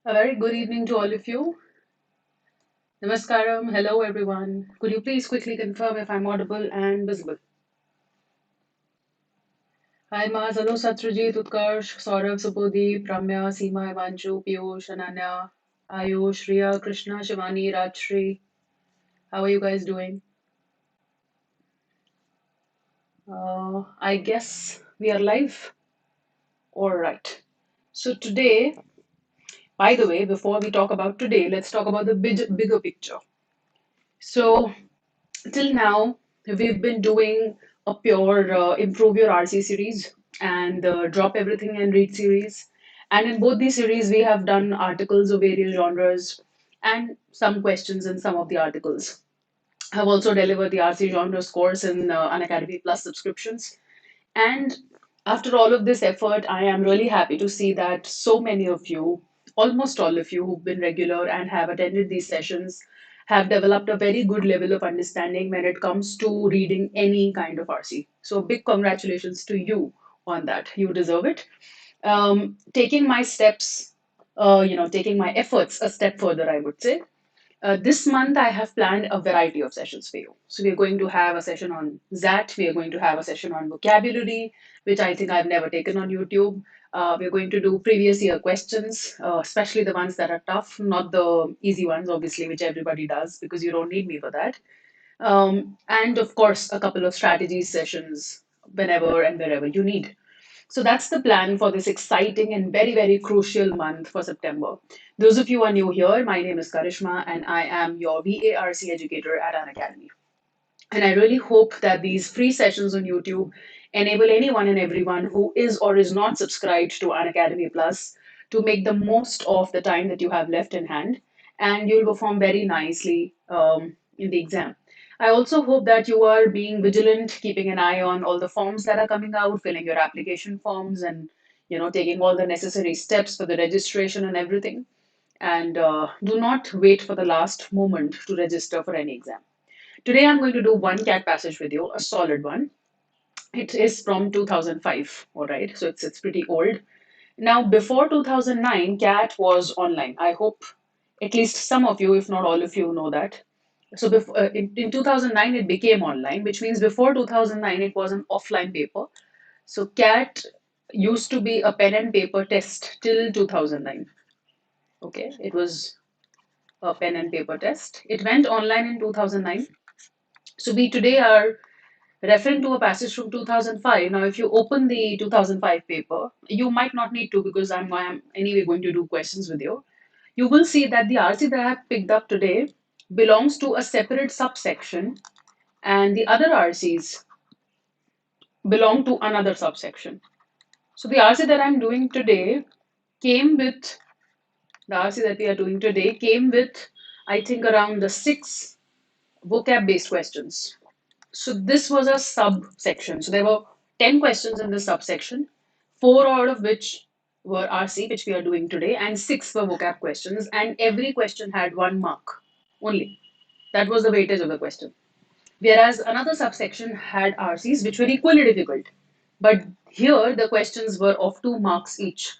A very good evening to all of you. Namaskaram. Hello, everyone. Could you please quickly confirm if I'm audible and visible? Hi, Maz. Hello, Satrajit, Utkarsh, Saurabh, Subodhi, Ramya, Seema, Ivanshu, Piyush, Ananya, Ayush, Riya, Krishna, Shivani, Rajshri. How are you guys doing? I guess we are live. All right. So today, by the way, before we talk about today, let's talk about the bigger picture. So till now, we've been doing a pure improve your RC series and drop everything and read series. And in both these series, we have done articles of various genres and some questions in some of the articles. I've also delivered the RC genres course in Unacademy Plus subscriptions. And after all of this effort, I am really happy to see that so many of you, almost all of you who've been regular and have attended these sessions, have developed a very good level of understanding when it comes to reading any kind of RC. So, big congratulations to you on that. You deserve it. Taking my steps, taking my efforts a step further, I would say. This month, I have planned a variety of sessions for you. So, we are going to have a session on ZAT, we are going to have a session on vocabulary, which I think I've never taken on YouTube. We're going to do previous year questions, especially the ones that are tough, not the easy ones, obviously, which everybody does, because you don't need me for that. And of course, a couple of strategy sessions whenever and wherever you need. So that's the plan for this exciting and very, very crucial month for September. Those of you who are new here, my name is Karishma and I am your VARC educator at Unacademy. And I really hope that these free sessions on YouTube enable anyone and everyone who is or is not subscribed to Unacademy Plus to make the most of the time that you have left in hand, and you'll perform very nicely in the exam. I also hope that you are being vigilant, keeping an eye on all the forms that are coming out, filling your application forms, and taking all the necessary steps for the registration and everything. And do not wait for the last moment to register for any exam. Today I'm going to do one cat passage with you, a solid one. It is from 2005, all right, so it's pretty old. Now, before 2009, cat was online. I hope at least some of you, if not all of you, know that. So before, in 2009, it became online, which means before 2009, it was an offline paper. So cat used to be a pen and paper test till 2009. Okay, it was a pen and paper test. It went online in 2009. So we today are referring to a passage from 2005. Now, if you open the 2005 paper, you might not need to because I'm anyway going to do questions with you. You will see that the RC that I have picked up today belongs to a separate subsection, and the other RCs belong to another subsection. So, the RC that I'm doing today came with the RC that we are doing today came with, I think, around the six vocab based questions. So this was a subsection. So there were 10 questions in this subsection, four out of which were RC, which we are doing today, and six were vocab questions, and every question had 1 mark only. That was the weightage of the question. Whereas another subsection had RCs, which were equally difficult. But here the questions were of 2 marks each.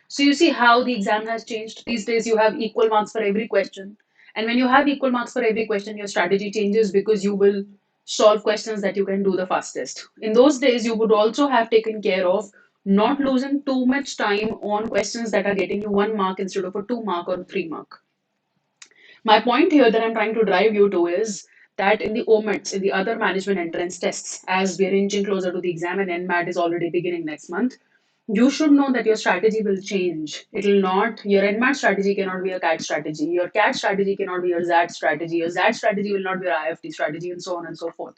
So you see how the exam has changed. These days you have equal marks for every question. And when you have equal marks for every question, your strategy changes because you will solve questions that you can do the fastest. In those days, you would also have taken care of not losing too much time on questions that are getting you 1 mark instead of a 2 mark or 3 mark. My point here that I'm trying to drive you to is that in the OMETs, in the other management entrance tests, as we're inching closer to the exam and NMAT is already beginning next month, you should know that your strategy will change. It will not, your NMAT strategy cannot be a CAT strategy. Your CAT strategy cannot be your ZAT strategy. Your ZAT strategy will not be your IFT strategy, and so on and so forth.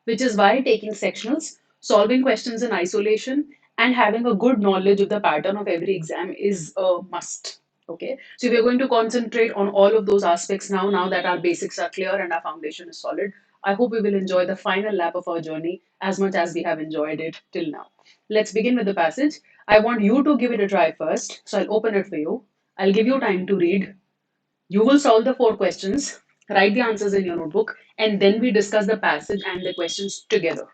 Which is why taking sectionals, solving questions in isolation, and having a good knowledge of the pattern of every exam is a must. Okay, so we're going to concentrate on all of those aspects now that our basics are clear and our foundation is solid. I hope we will enjoy the final lap of our journey as much as we have enjoyed it till now. Let's begin with the passage. I want you to give it a try first, so I'll open it for you. I'll give you time to read. You will solve the four questions, write the answers in your notebook, and then we discuss the passage and the questions together.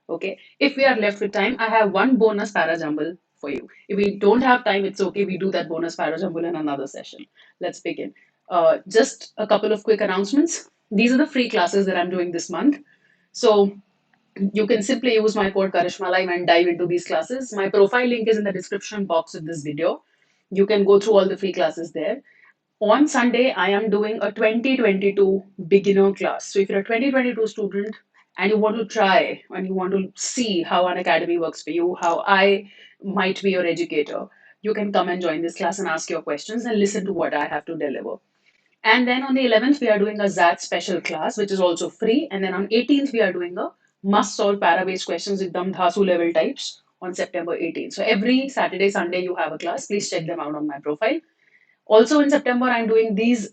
Okay. If we are left with time, I have one bonus para jumble for you. If we don't have time, it's okay. We do that bonus parajumble in another session. Let's begin. Just a couple of quick announcements. These are the free classes that I'm doing this month. So you can simply use my code Karishma Live and dive into these classes. My profile link is in the description box of this video. You can go through all the free classes there. On Sunday, I am doing a 2022 beginner class. So if you're a 2022 student and you want to try and you want to see how an academy works for you, how I might be your educator, you can come and join this class and ask your questions and listen to what I have to deliver. And then on the 11th, we are doing a ZAT special class, which is also free. And then on 18th, we are doing a must solve para based questions with Dhasu level types on September 18th. So every Saturday, Sunday, you have a class. Please check them out on my profile. Also in September, I'm doing these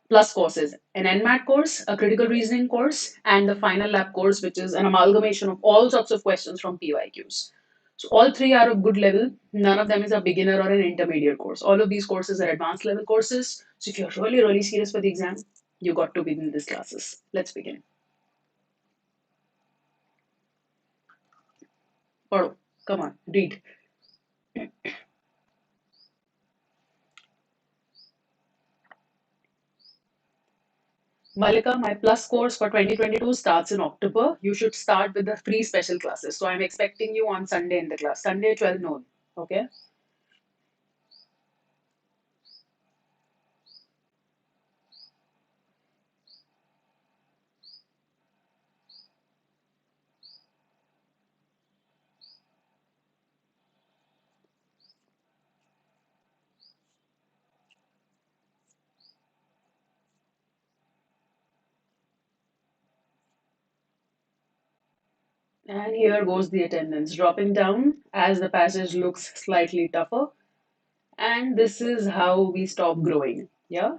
plus courses, an NMAT course, a critical reasoning course, and the final lab course, which is an amalgamation of all sorts of questions from PYQs. So all three are of good level. None of them is a beginner or an intermediate course. All of these courses are advanced level courses. So if you're really, really serious for the exam, you got to be in these classes. Let's begin. Paro, come on, read. Malika, my plus course for 2022 starts in October. You should start with the free special classes. So I'm expecting you on Sunday in the class, Sunday 12 noon. Okay. And here goes the attendance dropping down as the passage looks slightly tougher. And this is how we stop growing. Yeah.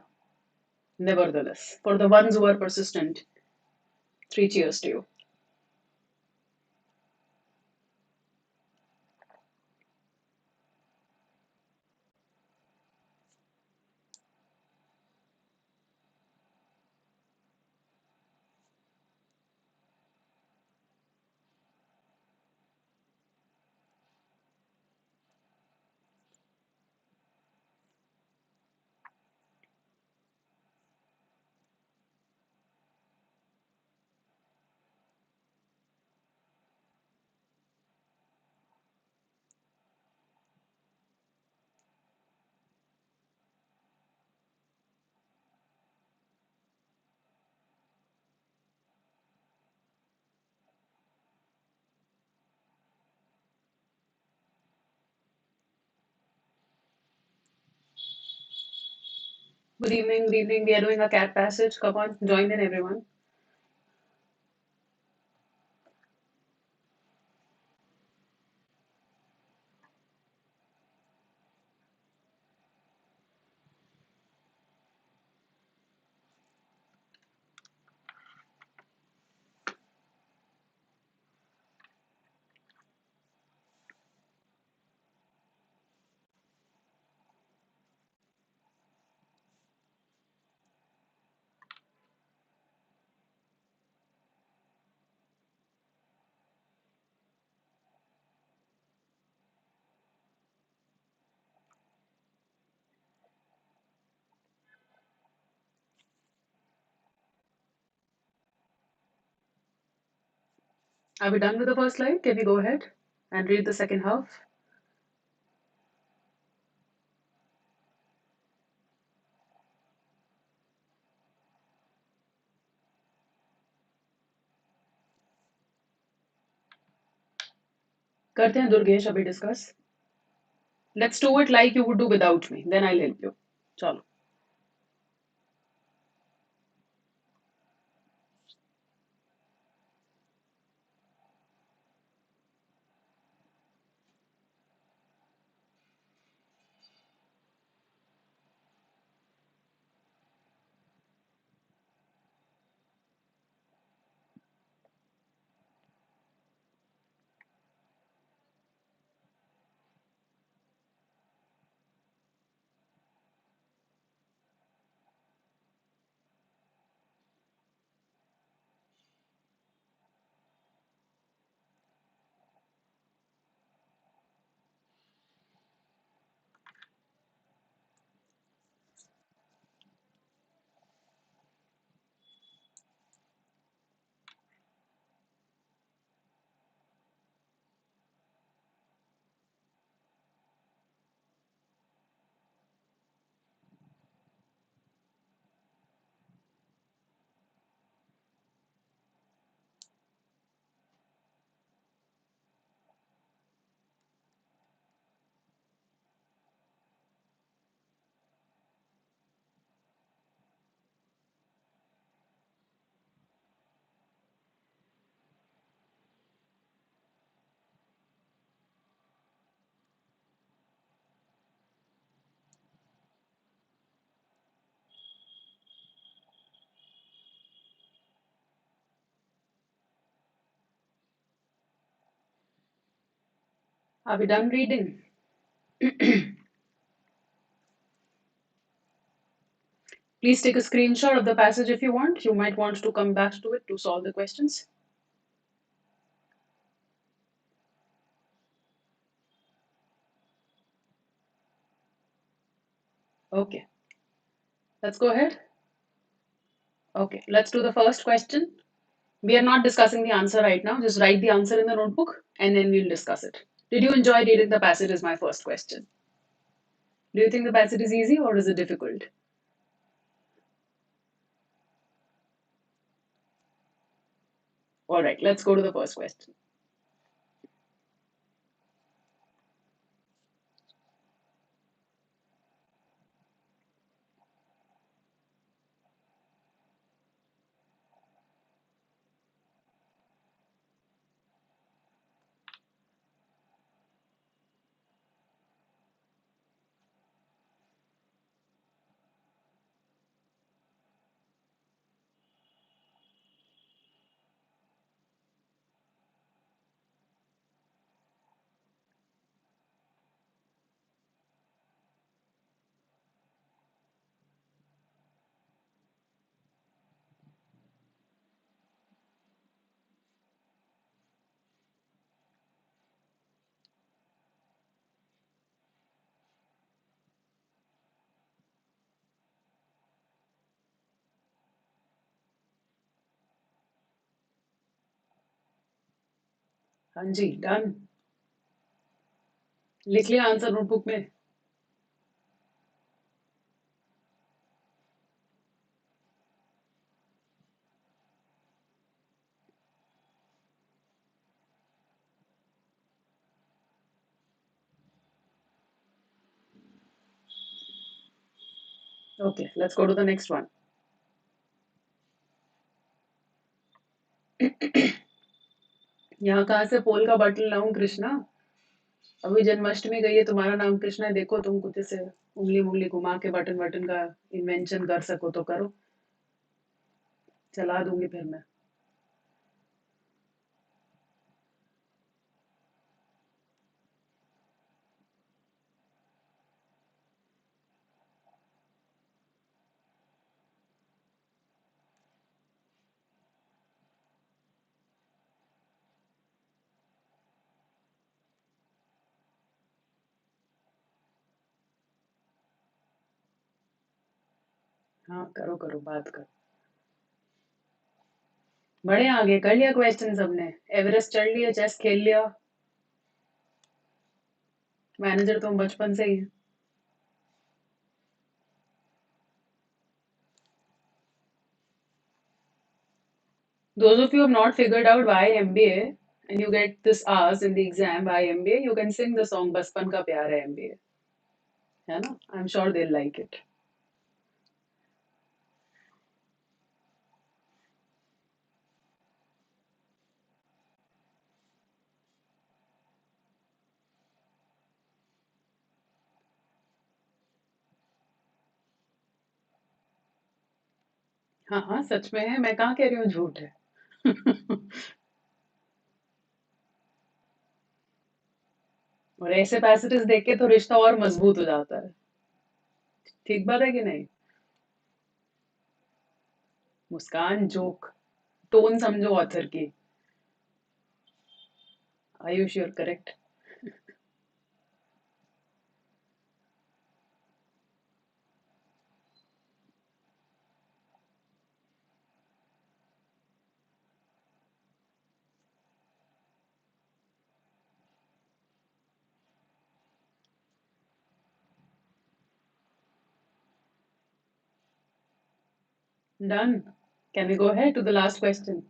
Nevertheless, for the ones who are persistent, three cheers to you. Good evening, good evening. We are doing a cat passage. Come on, join in everyone. Are we done with the first slide? Can we go ahead and read the second half? करते हैं दुर्गेश अभी discuss. Let's do it like you would do without me. Then I'll help you. चलो. Are we done reading? Please take a screenshot of the passage if you want. You might want to come back to it to solve the questions. Okay, let's go ahead. Okay, let's do the first question. We are not discussing the answer right now. Just write the answer in the notebook and then we'll discuss it. Did you enjoy reading the passage? Is my first question. Do you think the passage is easy or is it difficult? All right, let's go to the first question. हाँ जी, done. लिख लिया answer notebook में. Okay, let's go to the next one. यहाँ कहाँ से पोल का button लाऊं कृष्णा? अभी जन्माष्टमी गई है, तुम्हारा नाम कृष्णा है, देखो तुम कुछ ऐसे उंगली मुंगली घुमा के बटन बटन का इन्वेंशन कर सको तो करो. चला दूंगी फिर मैं. हाँ, करो करो, बात करो. बड़े आगे कर लिया क्वेश्चन सबने. एवरेस्ट चढ़ लिया, चेस खेल लिया. मैनेजर तुम बचपन से ही. Those of you who have not figured out why MBA and you get this hours in the exam why MBA, you can sing the song बचपन का प्यार है MBA. है ना? I'm sure they'll like it. हाँ हाँ, सच में है. मैं कहाँ कह रही हूँ झूठ है. और ऐसे पैसेजेस देख के तो रिश्ता और मजबूत हो जाता है. ठीक बात है कि नहीं? मुस्कान जोक. टोन समझो ऑथर की. Ayush you're correct. Done. Can we go ahead to the last question?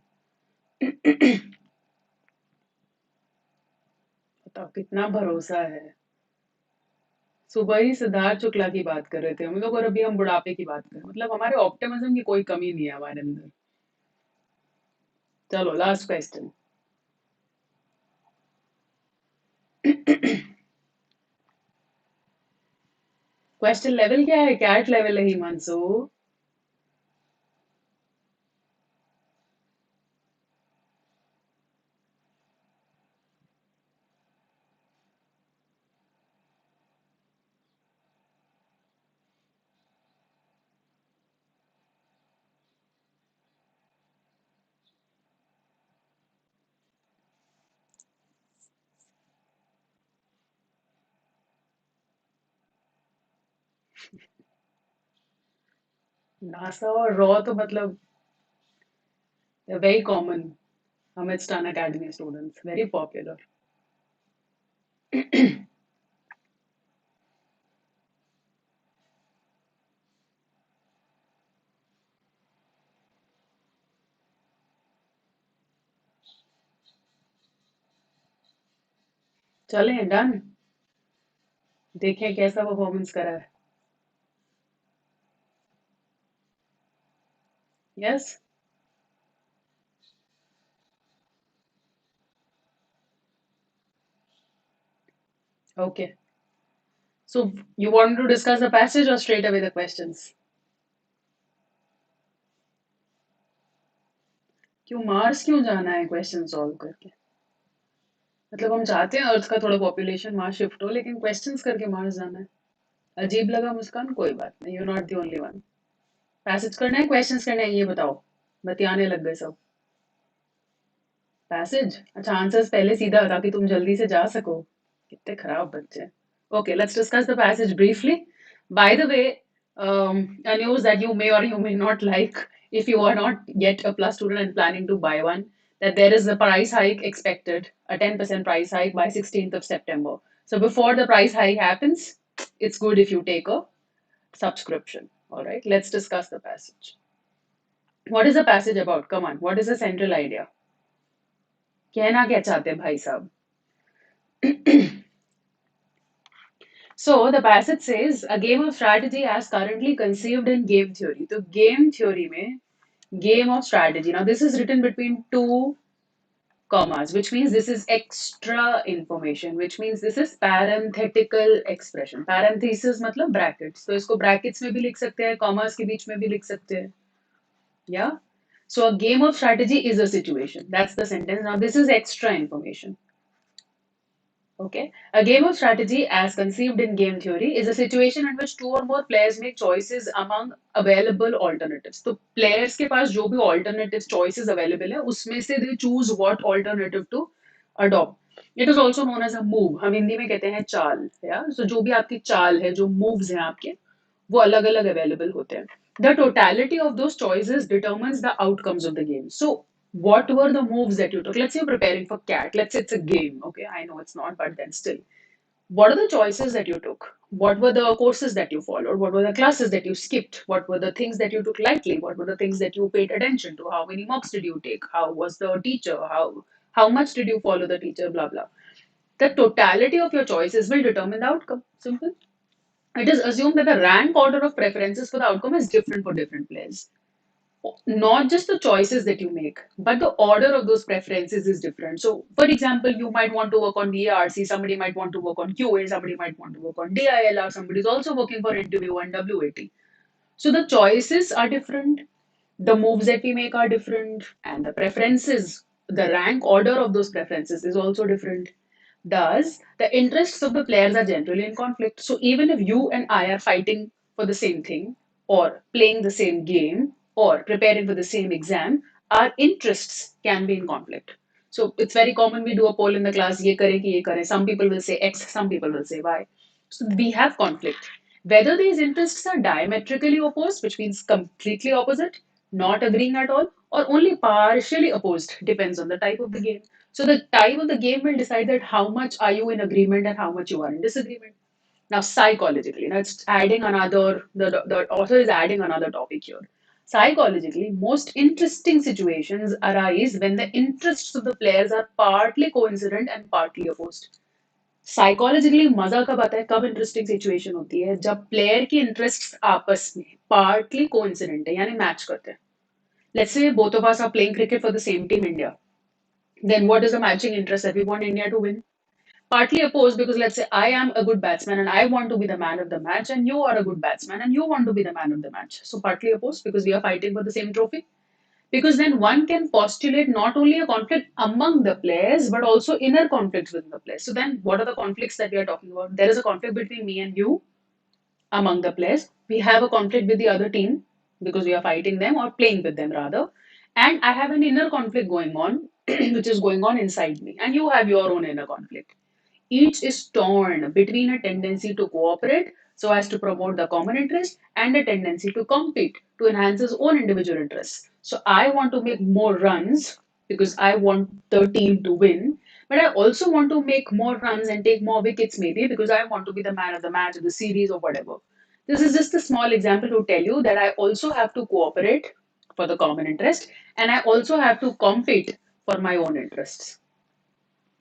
बताओ कितना भरोसा है. सुबह ही सिद्धार्थ शुक्ला की बात कर रहे थे हम लोग और अभी हम बुढ़ापे की बात कर रहे हैं. मतलब हमारे ऑप्टिमिज्म की कोई कमी नहीं है हमारे अंदर. चलो लास्ट क्वेश्चन. क्वेश्चन लेवल क्या है? कैट लेवल है हिमांशु. नासा और रॉ तो मतलब very common amidst Unacademy students, very popular. चलें डन, देखें कैसा परफॉर्मेंस करा है. Yes. Okay. So you want to discuss the passage और स्ट्रेट अवे द क्वेश्चंस? क्यों मार्स क्यों जाना है क्वेश्चन सॉल्व करके? मतलब हम चाहते हैं अर्थ का थोड़ा पॉपुलेशन मार्स शिफ्ट हो, लेकिन क्वेश्चंस करके मार्स जाना है. अजीब लगा मुस्कान? कोई बात नहीं, you not the only one. Passage करना है क्वेश्चंस करना है, ये बताओ. बतियाने लग गए सब. पैसेज? अच्छा, आंसर्स पहले सीधा ताकि तुम जल्दी से जा सको. कितने खराब बच्चे हैं. Okay, let's discuss the passage briefly. By the way, a news that you may or you may not like if you are not yet a plus student and planning to buy one, that there is a price hike expected, a 10% price hike by 16th of September. So before the price hike happens, it's good if you take a subscription. All right, let's discuss the passage. What is the passage about? Come on, what is the central idea? कहना क्या चाहते हैं भाई साहब? So the passage says a game of strategy as currently conceived in game theory. So game theory में game of strategy. Now this is written between two commas, which means this is extra information, which means this is parenthetical expression. Parenthesis मतलब brackets. तो इसको brackets में भी लिख सकते हैं, commas के बीच में भी लिख सकते हैं. Yeah. So a game of strategy is a situation. That's the sentence. Now this is extra information. Okay. A game of strategy, as conceived in game theory, is a situation in which two or more players make choices among available alternatives. तो players के पास जो भी alternative choices available है, उसमें से they choose what alternative to adopt. It is also known as a move. हम हिंदी में कहते हैं चाल. Yeah? So जो भी आपकी चाल है, जो moves हैं आपके, वो अलग अलग available होते हैं. The totality of those choices determines the outcomes of the game. So what were the moves that you took? Let's say you're preparing for CAT. Let's say it's a game. Okay, I know it's not, but then still. What are the choices that you took? What were the courses that you followed? What were the classes that you skipped? What were the things that you took lightly? What were the things that you paid attention to? How many mocks did you take? How was the teacher? How much did you follow the teacher? Blah blah. The totality of your choices will determine the outcome. Simple. It is assumed that the rank order of preferences for the outcome is different for different players. Not just the choices that you make, but the order of those preferences is different. So, for example, you might want to work on DARC, somebody might want to work on QA, somebody might want to work on DILR, somebody is also working for interview and WAT. So, the choices are different, the moves that we make are different, and the preferences, the rank order of those preferences is also different. Thus, the interests of the players are generally in conflict. So, even if you and I are fighting for the same thing, or playing the same game, or preparing for the same exam, our interests can be in conflict. So, it's very common we do a poll in the class, ye kare ki ye kare. Some people will say X, some people will say Y. So, we have conflict. Whether these interests are diametrically opposed, which means completely opposite, not agreeing at all, or only partially opposed, depends on the type of the game. So the type of the game will decide that how much are you in agreement and how much you are in disagreement. Now, psychologically, now it's adding another, the author is adding another topic here. Psychologically, most interesting situations arise when the interests of the players are partly coincident and partly opposed. Psychologically मजा कब आता है, कब interesting situation होती है, जब player की interest आपस में पार्टली कोइंसिडेंट है, यानी मैच करते हैं. Let's say both of us are playing cricket for the same team India, then what is the matching interest that we want India to win? Partly opposed because let's say I am a good batsman and I want to be the man of the match, and you are a good batsman and you want to be the man of the match. So partly opposed because we are fighting for the same trophy. Because then one can postulate not only a conflict among the players but also inner conflicts within the players. So then what are the conflicts that we are talking about? There is a conflict between me and you among the players. We have a conflict with the other team because we are fighting them or playing with them rather. And I have an inner conflict going on, which is going on inside me. And you have your own inner conflict. Each is torn between a tendency to cooperate so as to promote the common interest and a tendency to compete to enhance his own individual interests. So I want to make more runs because I want the team to win, but I also want to make more runs and take more wickets maybe because I want to be the man of the match of the series or whatever. This is just a small example to tell you that I also have to cooperate for the common interest and I also have to compete for my own interests.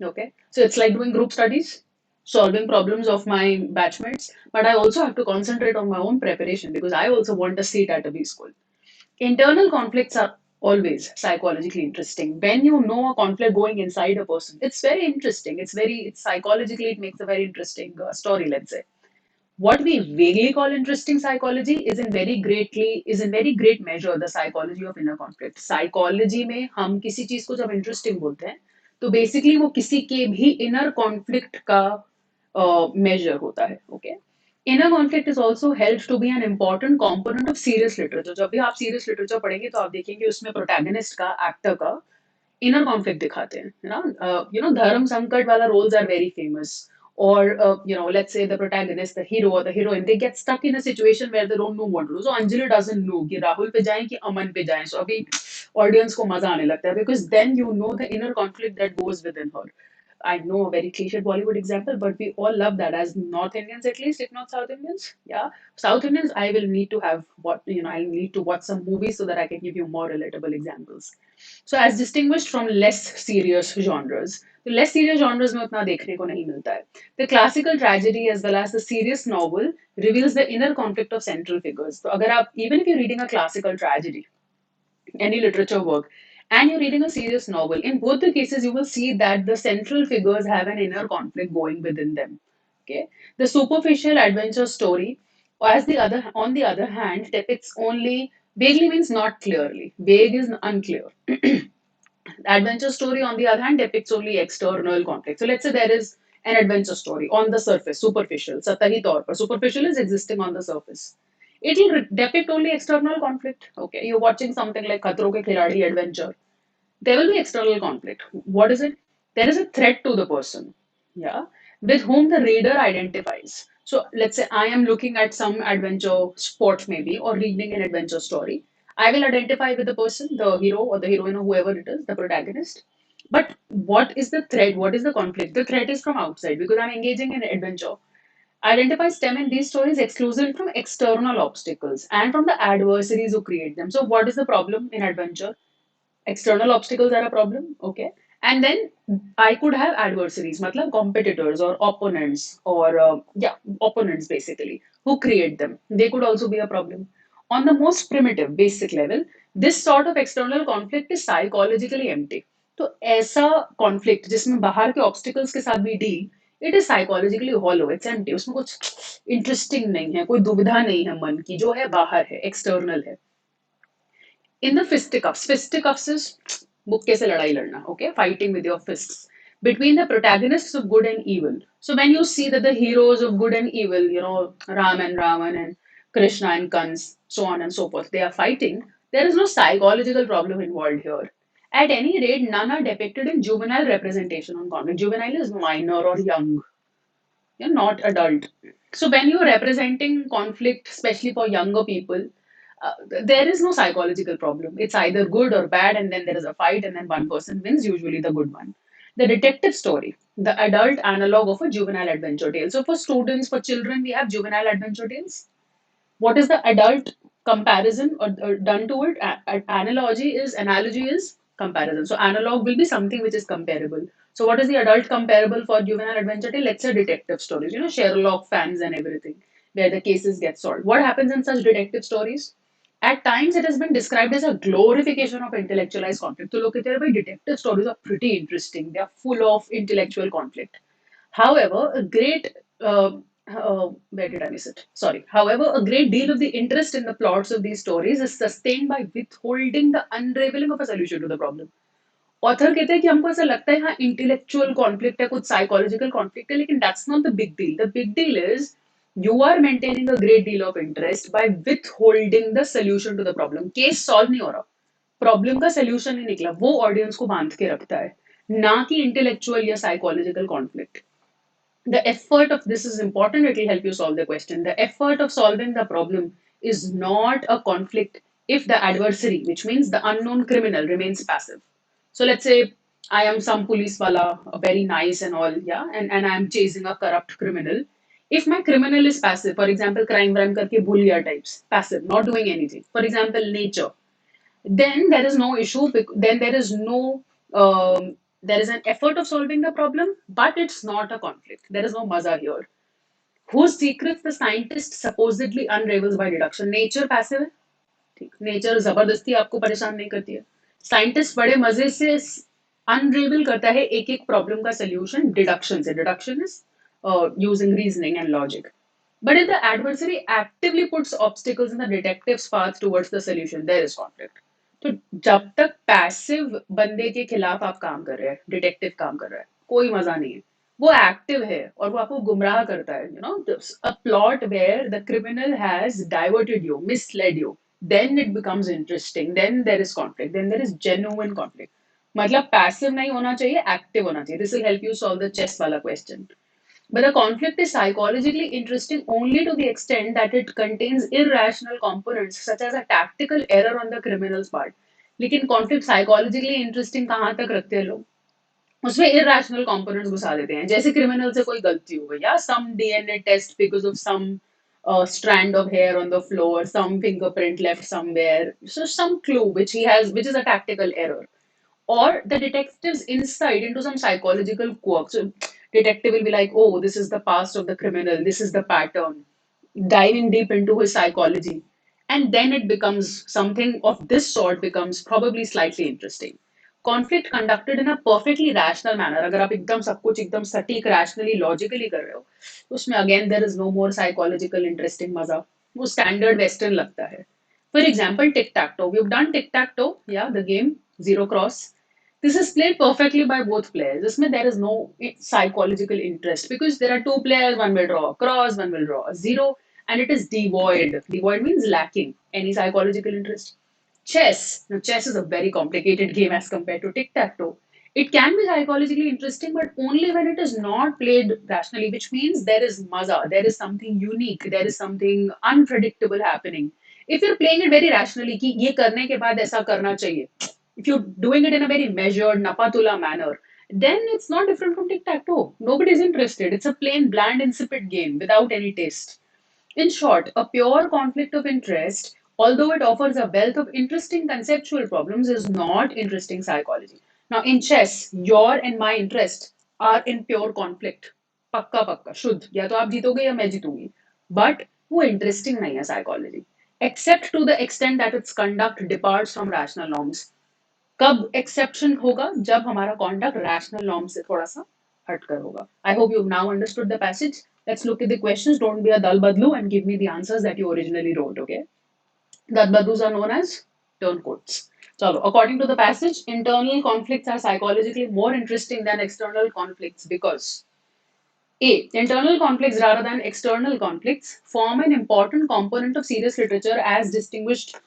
Okay, so it's like doing group studies, solving problems of my batchmates, but I also have to concentrate on my own preparation because I also want a seat at a B school. Internal conflicts are always psychologically interesting. When you know a conflict going inside a person, it's very interesting. It's psychologically, it makes a very interesting story, let's say. What we vaguely call interesting psychology is in very great measure the psychology of inner conflict. Psychology में हम किसी चीज को जब interesting बोलते हैं तो basically वो किसी के भी inner conflict का measure होता है. Okay. Inner conflict is also held to be an important component of serious literature. जब भी आप serious literature पढ़ेंगे तो आप देखेंगे उसमें protagonist का actor का इनर कॉन्फ्लिक्ट दिखाते हैं है ना धर्म संकट वाला roles are very famous or let's say the protagonist, the hero or the heroine, they get stuck in a situation where they don't know what to do. So Anjali doesn't know कि राहुल पे जाएं कि अमन पे जाएं. So अभी audience को मजा आने लगता है because then you know the inner conflict that goes within her. I know a very cliched Bollywood example, but we all love that as North Indians at least, if not South Indians. Yeah, South Indians, I will need to have I'll need to watch some movies so that I can give you more relatable examples. So as distinguished from less serious genres, the less serious genres में उतना देखने को नहीं मिलता है. The classical tragedy as well as the serious novel reveals the inner conflict of central figures. तो अगर आप even if you're reading a classical tragedy, any literature work, and you're reading a serious novel, in both the cases, you will see that the central figures have an inner conflict going within them. Okay, the superficial adventure story, on the other hand, depicts only vaguely means not clearly. Vague is unclear. Adventure story, on the other hand, depicts only external conflict. So let's say there is an adventure story on the surface, superficial, सतही तौर पर. Superficial is existing on the surface. It will depict only external conflict. Okay, you're watching something like Khatro Ke Khiladi adventure. There will be external conflict. What is it? There is a threat to the person, yeah, with whom the reader identifies. So let's say I am looking at some adventure sport maybe or reading an adventure story. I will identify with the person, the hero or the heroine or whoever it is, the protagonist. But what is the threat? What is the conflict? The threat is from outside because I'm engaging in adventure. Identify STEM in these stories exclusively from external obstacles and from the adversaries who create them. So, what is the problem in adventure? External obstacles are a problem, okay, and then I could have adversaries, matlab competitors or opponents or yeah, opponents basically who create them. They could also be a problem. On the most primitive basic level, this sort of external conflict is psychologically empty. तो ऐसा conflict जिसमें बाहर के obstacles के साथ भी deal, it is psychologically hollow, it's empty. उसमें कुछ interesting नहीं है, कोई दुविधा नहीं है मन की, जो है बाहर है, external है. In the fisticuffs is मुक्के से लड़ाई लड़ना, okay, fighting with your fists between the protagonists of good and evil. So when you see that the heroes of good and evil, Ram and Ravan and Krishna and Kans, so on and so forth, they are fighting. There is no psychological problem involved here. At any rate, none are depicted in juvenile representation on conflict. Juvenile is minor or young, you're not adult. So when you're representing conflict, especially for younger people, there is no psychological problem. It's either good or bad, and then there is a fight, and then one person wins, usually the good one. The detective story, the adult analog of a juvenile adventure tale. So for students, for children, we have juvenile adventure tales. What is the adult comparison or done to it? Analogy is comparison. So analog will be something which is comparable. So what is the adult comparable for juvenile adventure tale? Let's say detective stories, Sherlock fans and everything, where the cases get solved. What happens in such detective stories? At times, it has been described as a glorification of intellectualized conflict. So, look at their detective stories are pretty interesting. They are full of intellectual conflict. However, where did I miss it? Sorry. However, a great deal of the interest in the plots of these stories is sustained by withholding the unraveling of a solution to the problem. Author कहते हैं कि हमको ऐसा लगता है हाँ intellectual conflict है कुछ साइकोलॉजिकल कॉन्फ्लिक्ट है लेकिन that's not the big deal the big deal is you are maintaining a great deal of interest by withholding the solution to the problem case solve नहीं हो रहा problem का solution नहीं निकला वो audience को बांध के रखता है ना कि इंटेलेक्चुअल या psychological conflict The effort of this is important, it will help you solve the question. The effort of solving the problem is not a conflict if the adversary, which means the unknown criminal, remains passive. So let's say I am some police wala, very nice and all, yeah, and I'm chasing a corrupt criminal. If my criminal is passive, for example, crime karke bhul gaya types, passive, not doing anything. For example, nature, then there is no issue. Then there is no there is an effort of solving the problem, but it's not a conflict. There is no maza here. Whose secrets the scientist supposedly unravels by deduction? Nature passive है, ठीक, nature जबरदस्ती आपको परेशान नहीं करती है. Scientist बड़े मजे से अनरेवल करता है एक एक प्रॉब्लम का सोल्यूशन डिडक्शन से. Deduction is using reasoning and logic. But if the adversary actively puts obstacles in the detective's path towards the solution, there is conflict. तो जब तक पैसिव बंदे के खिलाफ आप काम कर रहे हैं, डिटेक्टिव काम कर रहा है, कोई मजा नहीं है. वो एक्टिव है और वो आपको गुमराह करता है. You know, a plot where the criminal has diverted you, misled you, then it becomes interesting, then there is conflict, then there is genuine conflict. मतलब पैसिव नहीं होना चाहिए, एक्टिव होना चाहिए. This will help you solve the chase वाला question. But the conflict is psychologically interesting only to the extent that it contains irrational components such as a tactical error on the criminal's part. लेकिन conflict psychologically interesting कहाँ तक रखते हैं लोग? उसमें irrational components घुसा देते हैं. जैसे criminal से कोई गलती हो गई, या some DNA test because of some strand of hair on the floor, some fingerprint left somewhere, so some clue which he has, which is a tactical error, or the detective's insight into some psychological quirk. So, detective will be like, "Oh, this is the past of the criminal. This is the pattern." Diving deep into his psychology, and then it becomes something of this sort becomes probably slightly interesting. Conflict conducted in a perfectly rational manner. अगर आप एकदम सब कुछ एकदम सटीक rationally logically कर रहे हो, तो उसमें again there is no more psychological interesting मजा. वो standard western लगता है. For example, tic-tac-toe. We've done tic-tac-toe, yeah, the game, zero cross. This is played perfectly by both players. This means there is no psychological interest because there are two players, one will draw a cross, one will draw a zero, and it is devoid. Devoid means lacking any psychological interest. Chess. Now, chess is a very complicated game as compared to tic-tac-toe. It can be psychologically interesting, but only when it is not played rationally, which means there is maza, there is something unique, there is something unpredictable happening. If you're playing it very rationally, कि ये करने के बाद ऐसा करना चाहिए, if you're doing it in a very measured, napatula manner, then it's not different from tic-tac-toe. Nobody's interested. It's a plain, bland, insipid game without any taste. In short, a pure conflict of interest, although it offers a wealth of interesting conceptual problems, is not interesting psychology. Now, in chess, your and my interests are in pure conflict. पक्का पक्का शुद्ध, या तो आप जीतोगे या मैं जीतूंगी. But वो interesting नहीं है psychology, except to the extent that its conduct departs from rational norms. कब एक्सेप्शन होगा? जब हमारा कॉन्डक्ट रैशनल नॉर्म से थोड़ा सा हटकर होगा. I hope you now understood the passage. Let's look at the questions. Don't be a dal badlu and give me the answers that you originally wrote. Okay, dal बदलूज are known as turncoats. चलो, according to the passage, internal conflicts are psychologically more interesting than external conflicts because A. Internal conflicts rather than external conflicts form an important component of serious literature as distinguished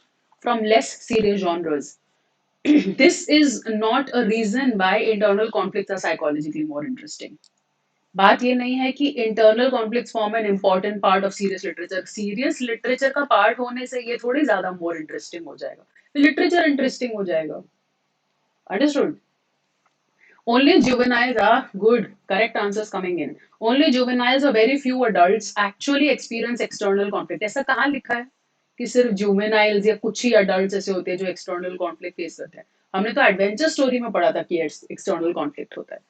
from less serious genres. This is not a reason why internal conflicts are psychologically more interesting. बात ये नहीं है कि internal conflicts form an important part of serious literature. Serious literature का part होने से ये थोड़ी ज्यादा more interesting हो जाएगा. Literature interesting हो जाएगा. Understood? Only juveniles are good. Correct answers coming in. Only juveniles or very few adults actually experience external conflict. ऐसा कहाँ लिखा है कि सिर्फ juveniles या कुछ ही adults ऐसे होते हैं जो external conflict face करते हैं? हमने तो adventure story में पढ़ा था कि external conflict होता है.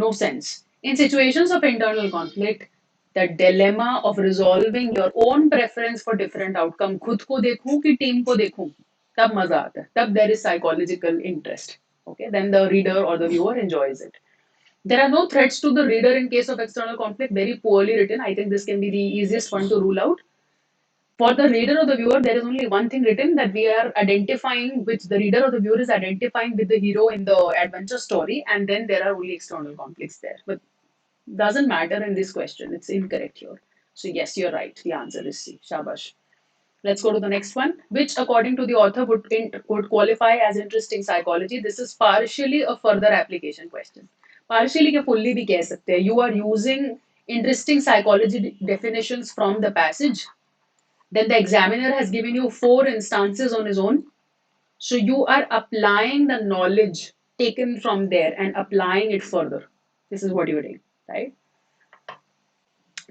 No sense. In situations of internal conflict, the dilemma of resolving your own preference for different outcome, खुद को देखूं कि टीम को देखूं, तब मजा आता है. तब there is psychological interest. Okay, then the reader or the viewer enjoys it. There are no threats to the reader in case of external conflict. Very poorly written. I think this can be the easiest one to rule out. For the reader or the viewer, there is only one thing written, that we are identifying, which the reader or the viewer is identifying with the hero in the adventure story, and then there are only external conflicts there. But doesn't matter in this question. It's incorrect here. So yes, you're right. The answer is C. Shabash. Let's go to the next one, which according to the author would qualify as interesting psychology. This is partially a further application question. Partially क्या fully भी कह सकते हैं. You are using interesting psychology definitions from the passage. Then the examiner has given you four instances on his own. So you are applying the knowledge taken from there and applying it further. This is what you're doing, right?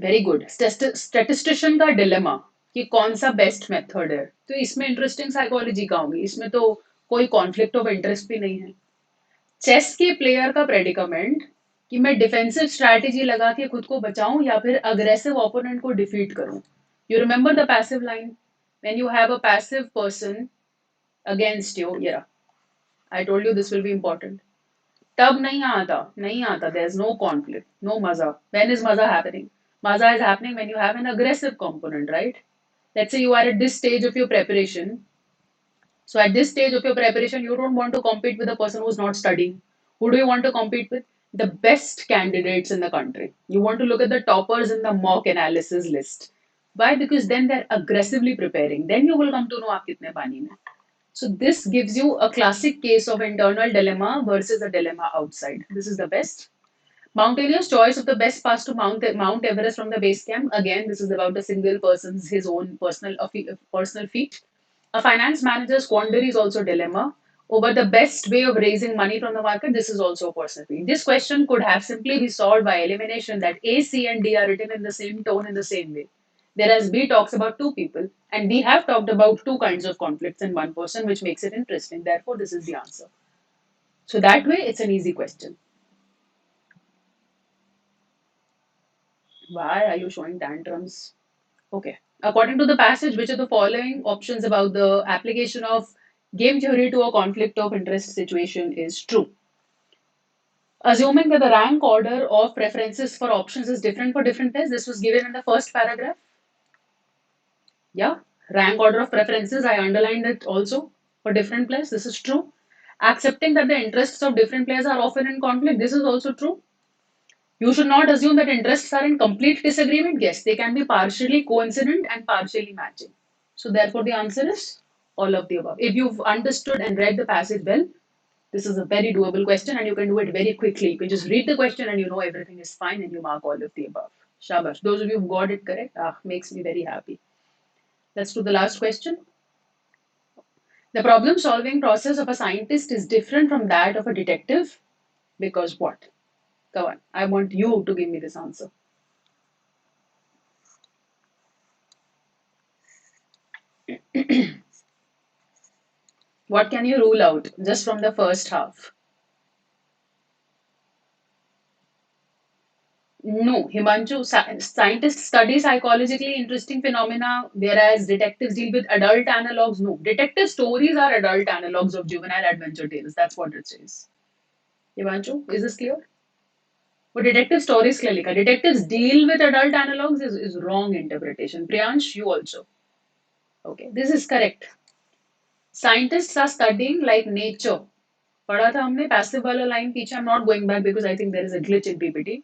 Very good. Statistician का dilemma कि कौन सा best method है, तो इसमें interesting psychology का होगी, इसमें तो कोई कॉन्फ्लिक्ट ऑफ इंटरेस्ट भी नहीं है. चेस के प्लेयर का प्रेडिकमेंट कि मैं डिफेंसिव स्ट्रैटेजी लगा के खुद को बचाऊं या फिर अग्रेसिव ओपोनेंट को डिफीट करूं. You remember the passive line when you have a passive person against you. या I told you this will be important. तब नहीं आता there is no conflict, no maza. When is maza happening? Maza is happening when you have an aggressive component, right? Let's say you are at this stage of your preparation. So at this stage of your preparation, you don't want to compete with a person who's not studying. Who do you want to compete with? The best candidates in the country. You want to look at the toppers in the mock analysis list. Why? Because then they're aggressively preparing. Then you will come to know आप कितने पानी में. So this gives you a classic case of internal dilemma versus a dilemma outside. This is the best. Mountaineer's choice of the best pass to Mount Everest from the base camp. Again, this is about a single person's his own personal feat. A finance manager's quandary is also a dilemma over the best way of raising money from the market. This is also a personal feat. This question could have simply been solved by elimination that A, C, and D are written in the same tone in the same way. Whereas B talks about two people, and we have talked about two kinds of conflicts in one person, which makes it interesting. Therefore, this is the answer. So that way, it's an easy question. Why are you showing tantrums? Okay. According to the passage, which of the following options about the application of game theory to a conflict of interest situation is true? Assuming that the rank order of preferences for options is different for different tests, this was given in the first paragraph. Yeah, rank order of preferences, I underlined it also for different players. This is true. Accepting that the interests of different players are often in conflict, this is also true. You should not assume that interests are in complete disagreement. Yes, they can be partially coincident and partially matching. So, therefore, the answer is all of the above. If you've understood and read the passage well, this is a very doable question and you can do it very quickly. You can just read the question and you know everything is fine and you mark all of the above. Shabash. Those of you who got it correct, makes me very happy. Let's do the last question. The problem solving process of a scientist is different from that of a detective because what? Come on, I want you to give me this answer. What can you rule out just from the first half? No, Himanshu, scientists study psychologically interesting phenomena, whereas detectives deal with adult analogs. No, detective stories are adult analogs of juvenile adventure tales. That's what it says. Himanshu, is this clear? But detective stories clearly. Detectives deal with adult analogs is wrong interpretation. Priyansh, you also. Okay, this is correct. Scientists are studying like nature. पढ़ा था हमने passive वाला line पीछे. I'm not going back because I think there is a glitch in PPT.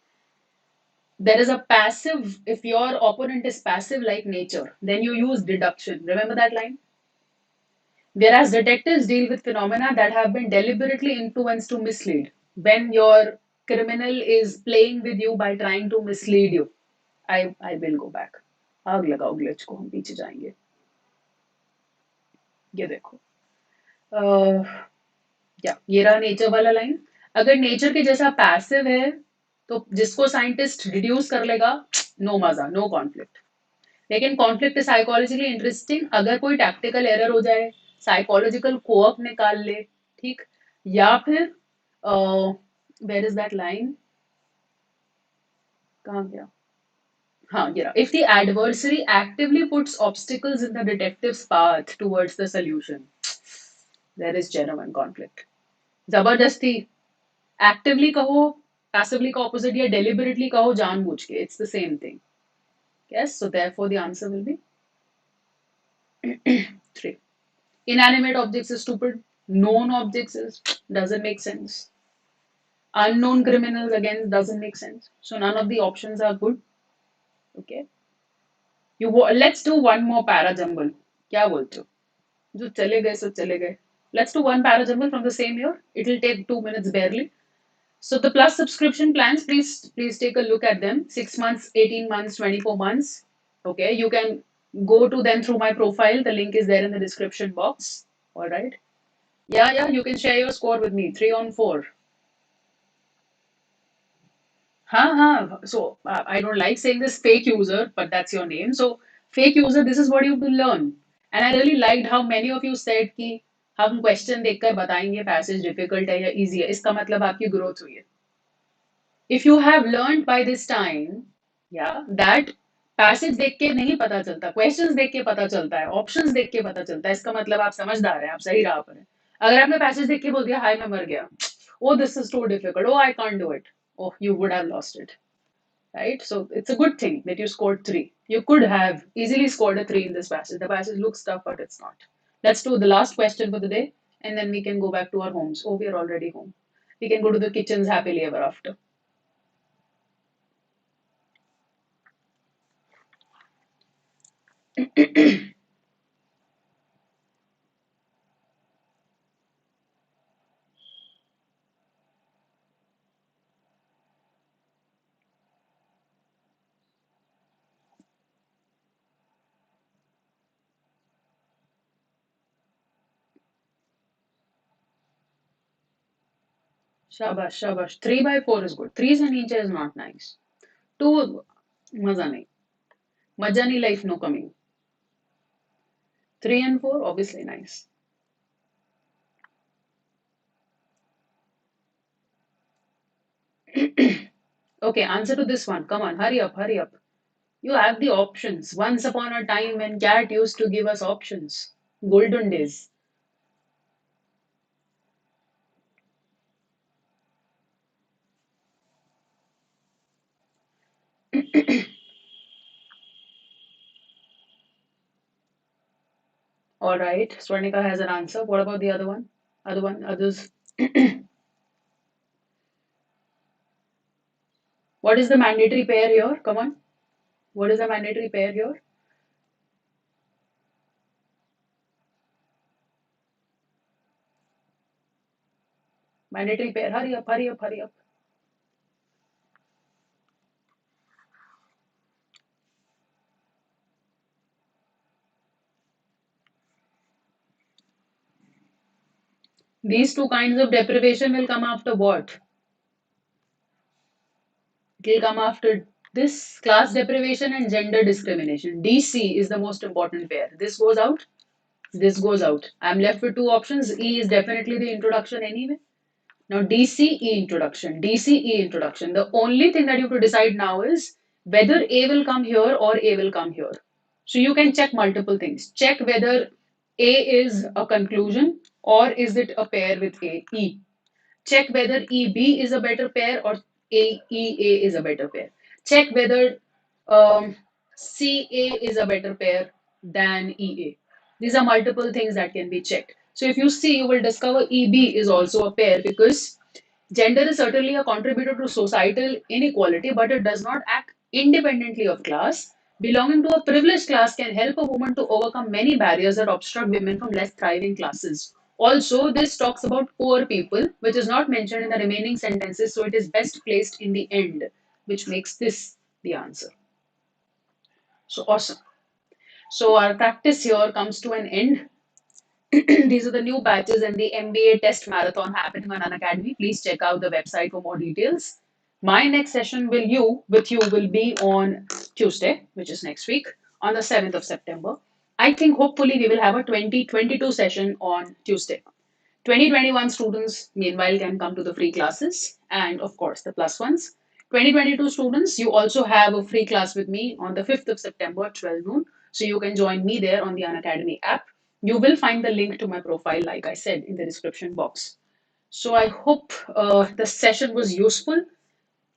There is a passive, if your opponent is passive like nature, then you use deduction. Remember that line? Whereas detectives deal with phenomena that have been deliberately influenced to mislead. When your criminal is playing with you by trying to mislead you. I will go back. आग लगाओ glitch को, हम पीछे जाएंगे. ये देखो. या ये रहा नेचर वाला लाइन. अगर नेचर के जैसा पैसिव है तो जिसको साइंटिस्ट रिड्यूस कर लेगा, नो मजा, नो कॉन्फ्लिक्ट. लेकिन कॉन्फ्लिक्ट इज साइकोलॉजिकली इंटरेस्टिंग अगर कोई टैक्टिकल एरर हो जाए, साइकोलॉजिकल कोअप निकाल ले, ठीक, या फिर वेयर इज दैट लाइन, कहाँ गया? हाँ, ये रहा. If the adversary actively puts obstacles in the detective's path towards the solution, there is genuine conflict. जबरदस्ती एक्टिवली कहो, पैसिवली का ऑपोजिट, या डेलिबरेटली कहो जानबूझ के, it's the same thing. Yes, so therefore the answer will be 3. Inanimate objects is stupid. Known objects is doesn't make sense. Unknown criminals again doesn't make sense. So none of the options are good. Okay. Let's do one more para jumble. क्या बोलते हो? जो चले गए सो चले गए. Let's do one para jumble from the same year. It will take 2 minutes barely. So the plus subscription plans, please take a look at them. 6 months, 18 months, 24 months. Okay, you can go to them through my profile. The link is there in the description box. All right. Yeah, yeah, you can share your score with me. 3 on 4. So I don't like saying this fake user, but that's your name. So fake user, this is what you have to learn. And I really liked how many of you said कि हम question देखकर बताएंगे passage difficult है या easy है. इसका मतलब आपकी growth हुई है. If you have learned by this time, yeah, that passage देख के नहीं पता चलता, questions देख के पता चलता है, options देख के पता चलता है, इसका मतलब आप समझदार हैं, आप सही राह पर हैं. अगर आपने passage देख के बोल दिया, हाय मैं मर गया, oh this is too difficult, oh I can't do it, oh you would have lost it, right? So it's a good thing that you scored 3. You could have easily scored a 3 in this passage. The passage looks tough, but it's not. Let's do the last question for the day, and then we can go back to our homes. Oh, we are already home. We can go to the kitchens happily ever after. Shabash, shabash. 3 by 4 is good. 3 से नीचे is not nice. 2, मजा नहीं. मजा नहीं life no coming. 3 and 4, obviously nice. Okay, answer to this one. Come on, hurry up, hurry up. You have the options. Once upon a time when CAT used to give us options. Golden days. All right, Swarnika has an answer. What about the other one? Others. What is the mandatory pair here? Come on. What is the mandatory pair here? Mandatory pair. Hurry up, hurry up, hurry up. These two kinds of deprivation will come after what? It will come after this class deprivation and gender discrimination. DC is the most important pair. This goes out. This goes out. I'm left with two options. E is definitely the introduction anyway. Now DCE introduction, DCE introduction. The only thing that you have to decide now is whether A will come here or A will come here. So you can check multiple things. Check whether A is a conclusion or is it a pair with A, E. Check whether EB is a better pair or AEA is a better pair. Check whether um, CA is a better pair than EA. These are multiple things that can be checked. So if you see, you will discover EB is also a pair because gender is certainly a contributor to societal inequality, but it does not act independently of class. Belonging to a privileged class can help a woman to overcome many barriers that obstruct women from less thriving classes. Also, this talks about poor people, which is not mentioned in the remaining sentences, so it is best placed in the end, which makes this the answer. So awesome. So our practice here comes to an end. These are the new batches and the MBA test marathon happening on Unacademy. Please check out the website for more details. My next session with you will be on Tuesday, which is next week, on the 7th of September. I think hopefully we will have a 2022 session on Tuesday. 2021 students, meanwhile, can come to the free classes and, of course, the plus ones. 2022 students, you also have a free class with me on the 5th of September, 12 noon. So you can join me there on the Unacademy app. You will find the link to my profile, like I said, in the description box. So I hope the session was useful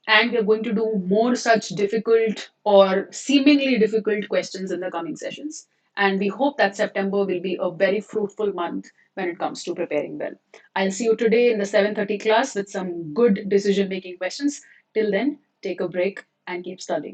and we're going to do more such difficult or seemingly difficult questions in the coming sessions. And we hope that September will be a very fruitful month when it comes to preparing well. I'll see you today in the 7:30 class with some good decision making questions. Till then, take a break and keep studying.